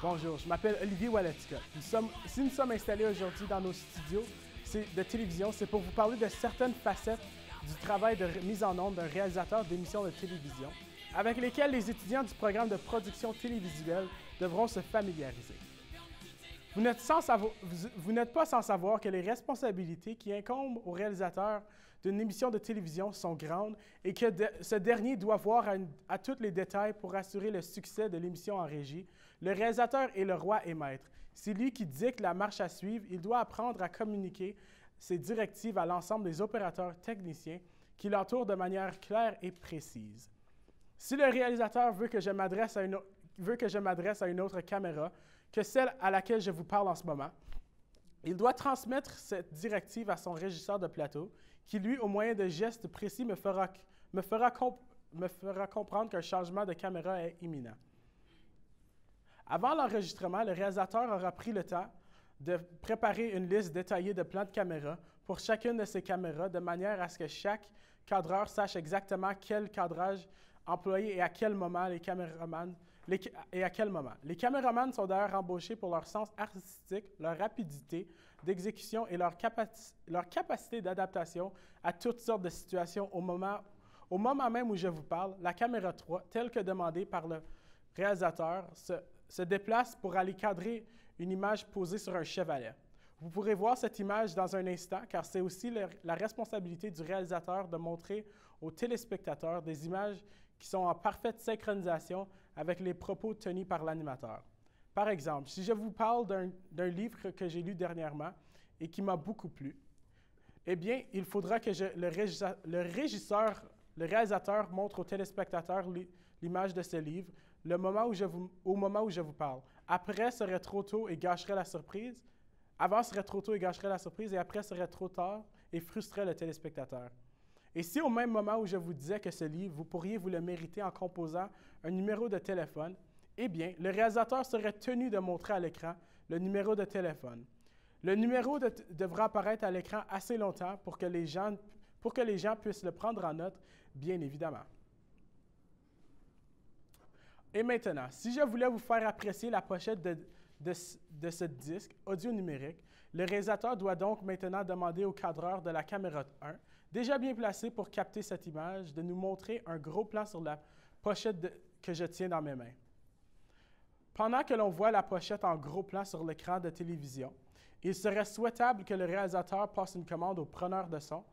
Bonjour, je m'appelle Olivier Walatika. Si nous sommes installés aujourd'hui dans nos studios de télévision, c'est pour vous parler de certaines facettes du travail de mise en onde d'un réalisateur d'émissions de télévision, avec lesquelles les étudiants du programme de production télévisuelle devront se familiariser. Vous n'êtes pas sans savoir que les responsabilités qui incombent au réalisateur d'une émission de télévision sont grandes et que ce dernier doit voir à tous les détails pour assurer le succès de l'émission en régie. Le réalisateur est le roi et maître. C'est lui qui dicte la marche à suivre. Il doit apprendre à communiquer ses directives à l'ensemble des opérateurs techniciens qui l'entourent de manière claire et précise. Si le réalisateur veut que je m'adresse à une autre caméra que celle à laquelle je vous parle en ce moment, il doit transmettre cette directive à son régisseur de plateau, qui lui, au moyen de gestes précis, me fera comprendre qu'un changement de caméra est imminent. Avant l'enregistrement, le réalisateur aura pris le temps de préparer une liste détaillée de plans de caméra pour chacune de ces caméras, de manière à ce que chaque cadreur sache exactement quel cadrage employer et à quel moment les caméramans Les caméramans sont d'ailleurs embauchés pour leur sens artistique, leur rapidité d'exécution et leur capacité d'adaptation à toutes sortes de situations au moment même où je vous parle. La caméra 3, telle que demandée par le réalisateur, se déplace pour aller cadrer une image posée sur un chevalet. Vous pourrez voir cette image dans un instant, car c'est aussi la responsabilité du réalisateur de montrer aux téléspectateurs des images qui sont en parfaite synchronisation avec les propos tenus par l'animateur. Par exemple, si je vous parle d'un livre que j'ai lu dernièrement et qui m'a beaucoup plu, eh bien, il faudra que le réalisateur montre aux téléspectateurs l'image de ce livre au moment où je vous parle. Après serait trop tôt et gâcherait la surprise. Avant serait trop tôt et gâcherait la surprise, et après serait trop tard et frustrerait le téléspectateur. Et si au même moment où je vous disais que ce livre, vous pourriez vous le mériter en composant un numéro de téléphone, eh bien, le réalisateur serait tenu de montrer à l'écran le numéro de téléphone. Le numéro devra apparaître à l'écran assez longtemps pour que les gens puissent le prendre en note, bien évidemment. Et maintenant, si je voulais vous faire apprécier la pochette de ce disque audio numérique, le réalisateur doit donc maintenant demander au cadreur de la caméra 1, déjà bien placé pour capter cette image, de nous montrer un gros plan sur la pochette que je tiens dans mes mains. Pendant que l'on voit la pochette en gros plan sur l'écran de télévision, il serait souhaitable que le réalisateur passe une commande au preneur de son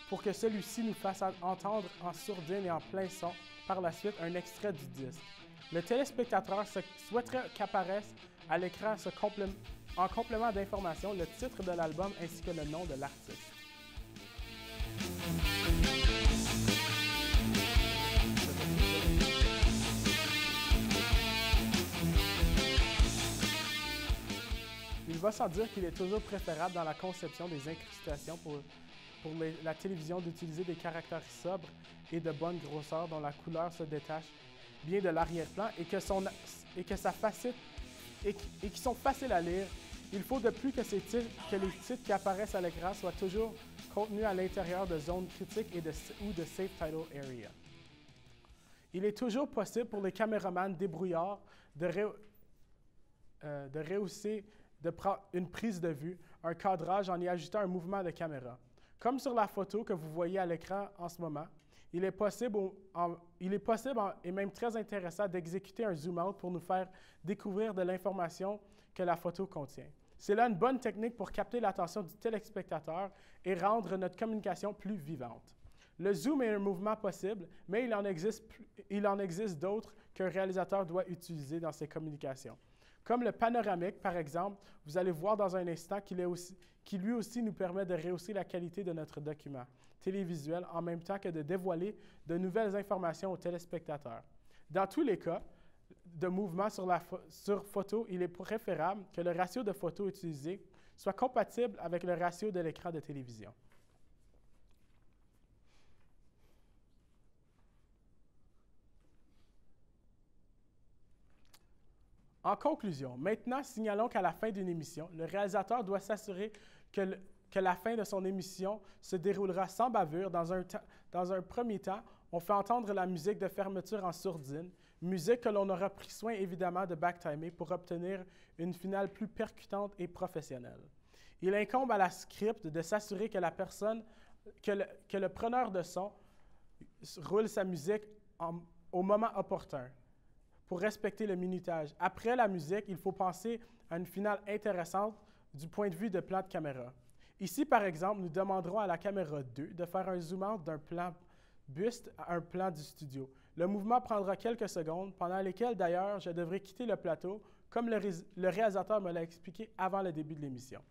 pour que celui-ci nous fasse entendre en sourdine et en plein son par la suite un extrait du disque. Le téléspectateur souhaiterait qu'apparaisse à l'écran en complément d'information le titre de l'album ainsi que le nom de l'artiste. Il va sans dire qu'il est toujours préférable dans la conception des incrustations pour la télévision d'utiliser des caractères sobres et de bonne grosseur dont la couleur se détache bien de l'arrière-plan et qui sont faciles à lire. Il faut de plus que les titres qui apparaissent à l'écran soient toujours contenus à l'intérieur de zones critiques ou de Safe Title Area. Il est toujours possible pour les caméramans débrouillards de rehausser une prise de vue, un cadrage en y ajoutant un mouvement de caméra. Comme sur la photo que vous voyez à l'écran en ce moment, il est possible et même très intéressant d'exécuter un zoom-out pour nous faire découvrir de l'information que la photo contient. C'est là une bonne technique pour capter l'attention du téléspectateur et rendre notre communication plus vivante. Le zoom est un mouvement possible, mais il en existe d'autres qu'un réalisateur doit utiliser dans ses communications. Comme le panoramique, par exemple, vous allez voir dans un instant qui lui aussi nous permet de rehausser la qualité de notre document télévisuel en même temps que de dévoiler de nouvelles informations aux téléspectateurs. Dans tous les cas de mouvement sur photo, il est préférable que le ratio de photos utilisé soit compatible avec le ratio de l'écran de télévision. En conclusion, maintenant, signalons qu'à la fin d'une émission, le réalisateur doit s'assurer que la fin de son émission se déroulera sans bavure. Dans un premier temps, on fait entendre la musique de fermeture en sourdine, musique que l'on aura pris soin évidemment de backtimer pour obtenir une finale plus percutante et professionnelle. Il incombe à la script de s'assurer que la personne, que le preneur de son roule sa musique au moment opportun pour respecter le minutage. Après la musique, il faut penser à une finale intéressante du point de vue de plan de caméra. Ici, par exemple, nous demanderons à la caméra 2 de faire un zoom-out d'un plan buste à un plan du studio. Le mouvement prendra quelques secondes, pendant lesquelles, d'ailleurs, je devrais quitter le plateau, comme le réalisateur me l'a expliqué avant le début de l'émission.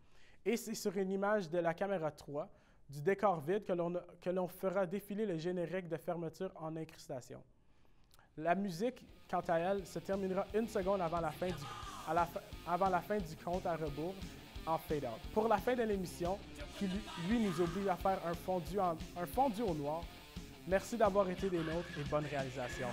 Et c'est sur une image de la caméra 3, du décor vide, que l'on fera défiler le générique de fermeture en incrustation. La musique, quant à elle, se terminera une seconde avant la fin du compte à rebours en fade-out. Pour la fin de l'émission, qui lui nous oblige à faire un fondu au noir. Merci d'avoir été des nôtres et bonne réalisation.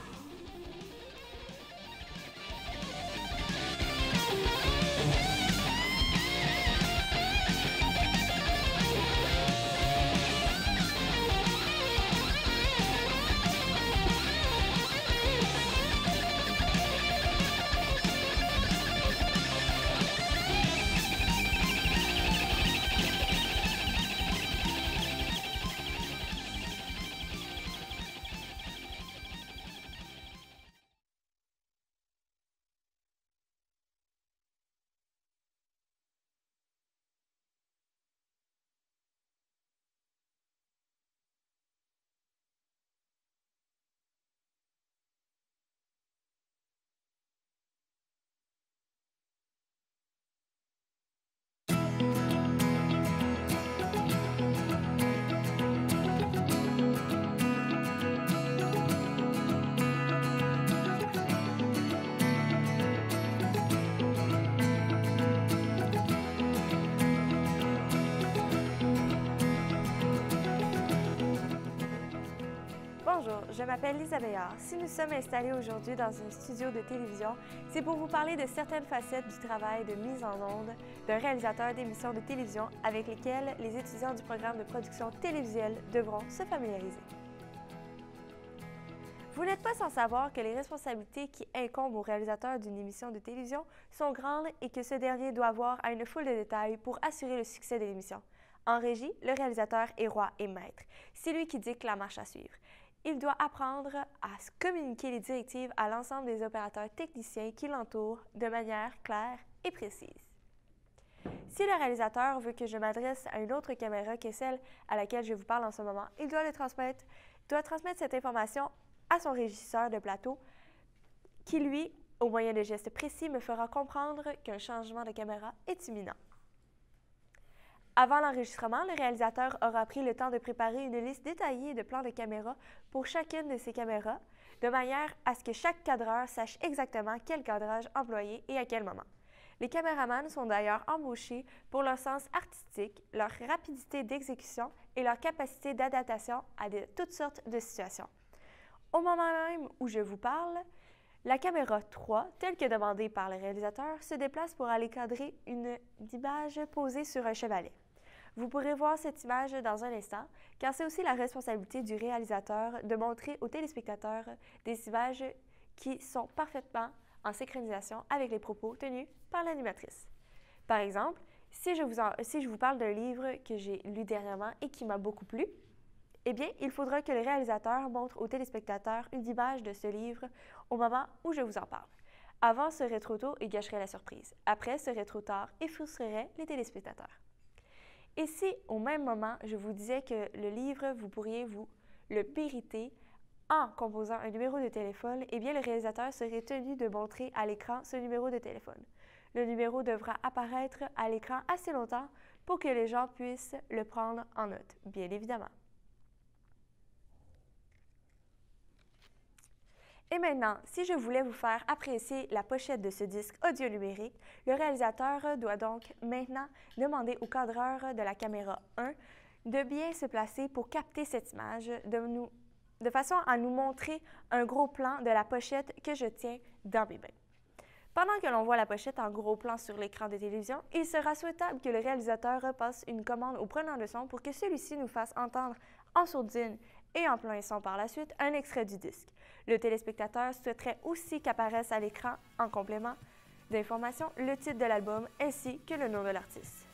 Bonjour, je m'appelle Lisa Béard. Si nous sommes installés aujourd'hui dans un studio de télévision, c'est pour vous parler de certaines facettes du travail de mise en onde d'un réalisateur d'émissions de télévision avec lesquelles les étudiants du programme de production télévisuelle devront se familiariser. Vous n'êtes pas sans savoir que les responsabilités qui incombent au réalisateur d'une émission de télévision sont grandes et que ce dernier doit avoir à une foule de détails pour assurer le succès de l'émission. En régie, le réalisateur est roi et maître. C'est lui qui dicte la marche à suivre. Il doit apprendre à communiquer les directives à l'ensemble des opérateurs techniciens qui l'entourent de manière claire et précise. Si le réalisateur veut que je m'adresse à une autre caméra que celle à laquelle je vous parle en ce moment, il doit transmettre cette information à son régisseur de plateau qui, lui, au moyen de gestes précis, me fera comprendre qu'un changement de caméra est imminent. Avant l'enregistrement, le réalisateur aura pris le temps de préparer une liste détaillée de plans de caméra pour chacune de ces caméras, de manière à ce que chaque cadreur sache exactement quel cadrage employer et à quel moment. Les caméramans sont d'ailleurs embauchés pour leur sens artistique, leur rapidité d'exécution et leur capacité d'adaptation à toutes sortes de situations. Au moment même où je vous parle, la caméra 3, telle que demandée par le réalisateur, se déplace pour aller cadrer une image posée sur un chevalet. Vous pourrez voir cette image dans un instant, car c'est aussi la responsabilité du réalisateur de montrer aux téléspectateurs des images qui sont parfaitement en synchronisation avec les propos tenus par l'animatrice. Par exemple, si je vous parle d'un livre que j'ai lu dernièrement et qui m'a beaucoup plu, eh bien, il faudra que le réalisateur montre aux téléspectateurs une image de ce livre au moment où je vous en parle. Avant serait trop tôt et gâcherait la surprise. Après serait trop tard et frustrerait les téléspectateurs. Et si, au même moment, je vous disais que le livre, vous pourriez vous le périter en composant un numéro de téléphone, eh bien, le réalisateur serait tenu de montrer à l'écran ce numéro de téléphone. Le numéro devra apparaître à l'écran assez longtemps pour que les gens puissent le prendre en note, bien évidemment. Et maintenant, si je voulais vous faire apprécier la pochette de ce disque audio numérique, le réalisateur doit donc maintenant demander au cadreur de la caméra 1 de bien se placer pour capter cette image, de façon à nous montrer un gros plan de la pochette que je tiens dans mes mains. Pendant que l'on voit la pochette en gros plan sur l'écran de télévision, il sera souhaitable que le réalisateur passe une commande au preneur de son pour que celui-ci nous fasse entendre en sourdine et en plein son par la suite un extrait du disque. Le téléspectateur souhaiterait aussi qu'apparaisse à l'écran, en complément d'informations, le titre de l'album ainsi que le nom de l'artiste.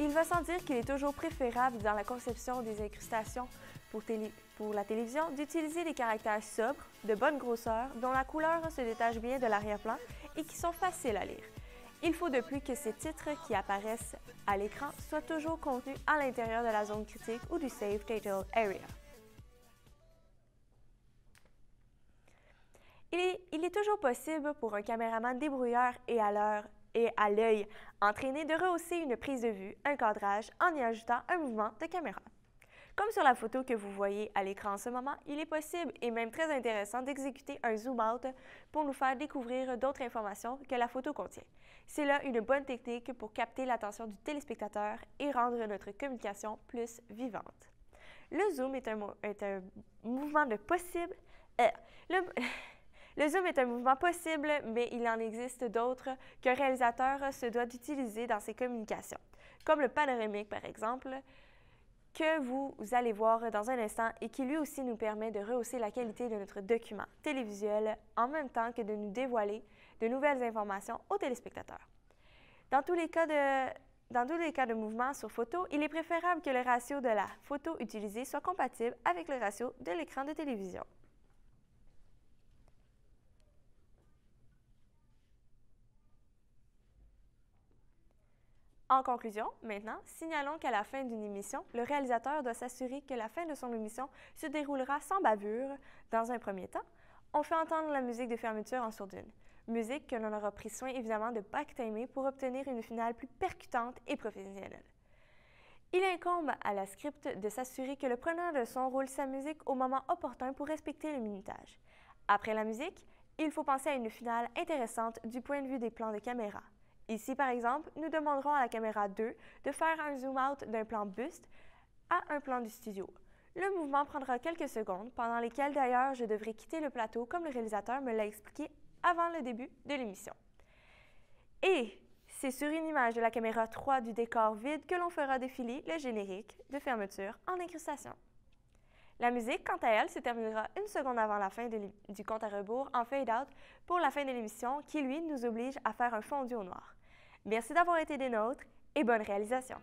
Il va sans dire qu'il est toujours préférable dans la conception des incrustations pour la télévision d'utiliser des caractères sobres, de bonne grosseur, dont la couleur se détache bien de l'arrière-plan et qui sont faciles à lire. Il faut de plus que ces titres qui apparaissent à l'écran soient toujours contenus à l'intérieur de la zone critique ou du Save Title Area. Il est toujours possible pour un caméraman débrouillard et à l'œil entraîné de rehausser une prise de vue, un cadrage, en y ajoutant un mouvement de caméra. Comme sur la photo que vous voyez à l'écran en ce moment, il est possible et même très intéressant d'exécuter un zoom-out pour nous faire découvrir d'autres informations que la photo contient. C'est là une bonne technique pour capter l'attention du téléspectateur et rendre notre communication plus vivante. Le zoom est un mouvement possible, mais il en existe d'autres qu'un réalisateur se doit d'utiliser dans ses communications, comme le panoramique par exemple, que vous allez voir dans un instant et qui lui aussi nous permet de rehausser la qualité de notre document télévisuel en même temps que de nous dévoiler de nouvelles informations aux téléspectateurs. Dans tous les cas de mouvement sur photo, il est préférable que le ratio de la photo utilisée soit compatible avec le ratio de l'écran de télévision. En conclusion, maintenant, signalons qu'à la fin d'une émission, le réalisateur doit s'assurer que la fin de son émission se déroulera sans bavure. Dans un premier temps, on fait entendre la musique de fermeture en sourdine, musique que l'on aura pris soin évidemment de back-timer pour obtenir une finale plus percutante et professionnelle. Il incombe à la script de s'assurer que le preneur de son roule sa musique au moment opportun pour respecter le minutage. Après la musique, il faut penser à une finale intéressante du point de vue des plans de caméra. Ici, par exemple, nous demanderons à la caméra 2 de faire un zoom-out d'un plan buste à un plan du studio. Le mouvement prendra quelques secondes, pendant lesquelles d'ailleurs je devrais quitter le plateau comme le réalisateur me l'a expliqué avant le début de l'émission. Et c'est sur une image de la caméra 3 du décor vide que l'on fera défiler le générique de fermeture en incrustation. La musique, quant à elle, se terminera une seconde avant la fin du compte à rebours en fade-out pour la fin de l'émission qui, lui, nous oblige à faire un fondu au noir. Merci d'avoir été des nôtres et bonne réalisation!